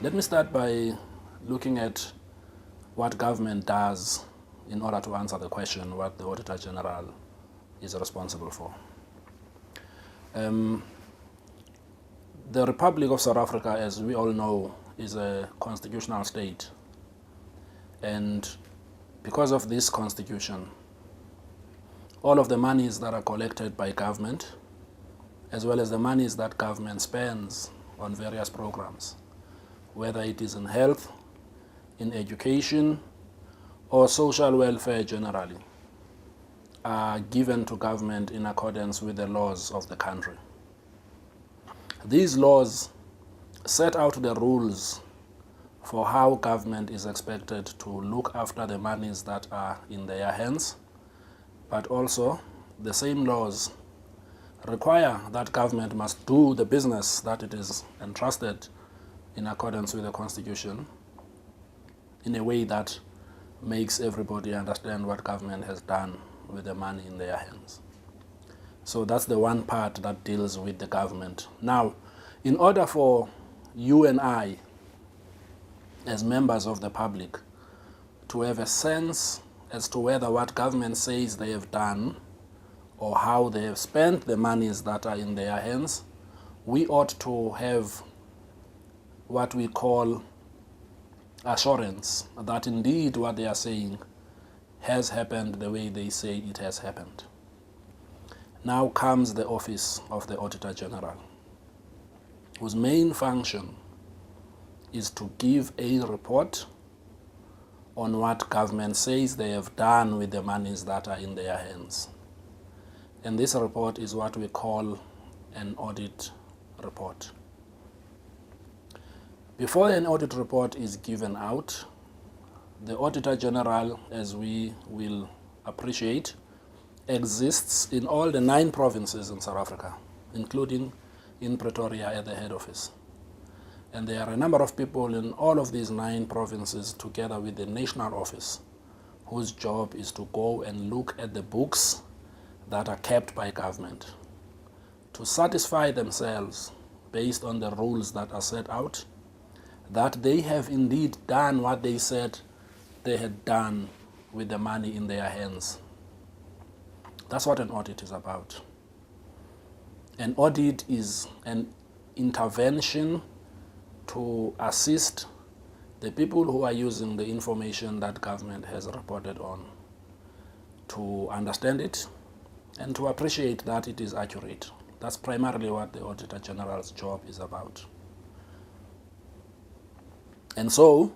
Let me start by looking at what government does in order to answer the question what the Auditor-General is responsible for. The Republic of South Africa, as we all know, is a constitutional state. And because of this constitution, all of the monies that are collected by government, as well as the monies that government spends on various programs, whether it is in health, in education, or social welfare generally, are given to government in accordance with the laws of the country. These laws set out the rules for how government is expected to look after the monies that are in their hands, but also the same laws require that government must do the business that it is entrusted in accordance with the Constitution in a way that makes everybody understand what government has done with the money in their hands. So that's the one part that deals with the government. Now, in order for you and I, as members of the public, to have a sense as to whether what government says they have done or how they have spent the monies that are in their hands, we ought to have what we call assurance that indeed what they are saying has happened the way they say it has happened. Now comes the office of the Auditor-General, whose main function is to give a report on what government says they have done with the monies that are in their hands. And this report is what we call an audit report. Before an audit report is given out, the Auditor-General, as we will appreciate, exists in all the 9 provinces in South Africa, including in Pretoria at the head office. And there are a number of people in all of these 9 provinces together with the national office whose job is to go and look at the books that are kept by government to satisfy themselves based on the rules that are set out that they have indeed done what they said they had done with the money in their hands. That's what an audit is about. An audit is an intervention to assist the people who are using the information that government has reported on to understand it and to appreciate that it is accurate. That's primarily what the Auditor-General's job is about. And so,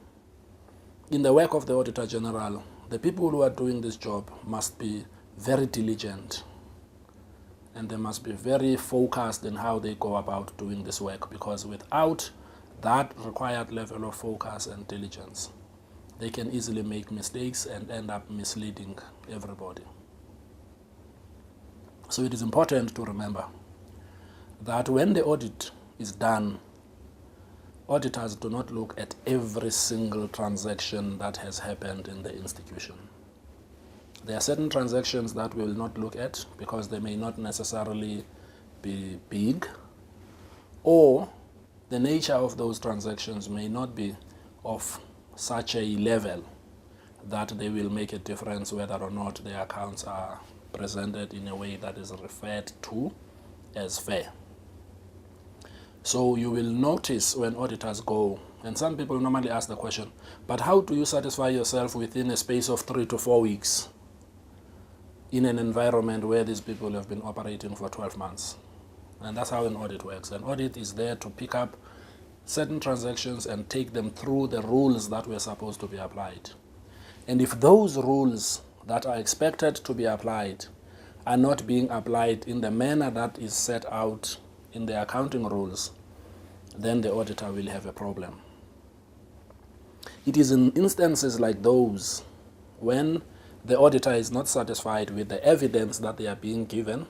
in the work of the Auditor-General, the people who are doing this job must be very diligent and they must be very focused in how they go about doing this work, because without that required level of focus and diligence, they can easily make mistakes and end up misleading everybody. So it is important to remember that when the audit is done, auditors do not look at every single transaction that has happened in the institution. There are certain transactions that we will not look at because they may not necessarily be big, or the nature of those transactions may not be of such a level that they will make a difference whether or not the accounts are presented in a way that is referred to as fair. So you will notice when auditors go, and some people normally ask the question, but how do you satisfy yourself within a space of 3 to 4 weeks in an environment where these people have been operating for 12 months? And that's how an audit works. An audit is there to pick up certain transactions and take them through the rules that were supposed to be applied. And if those rules that are expected to be applied are not being applied in the manner that is set out in the accounting rules, then the auditor will have a problem. It is in instances like those when the auditor is not satisfied with the evidence that they are being given,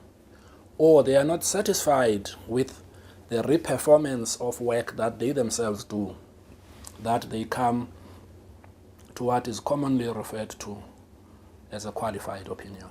or they are not satisfied with the reperformance of work that they themselves do, that they come to what is commonly referred to as a qualified opinion.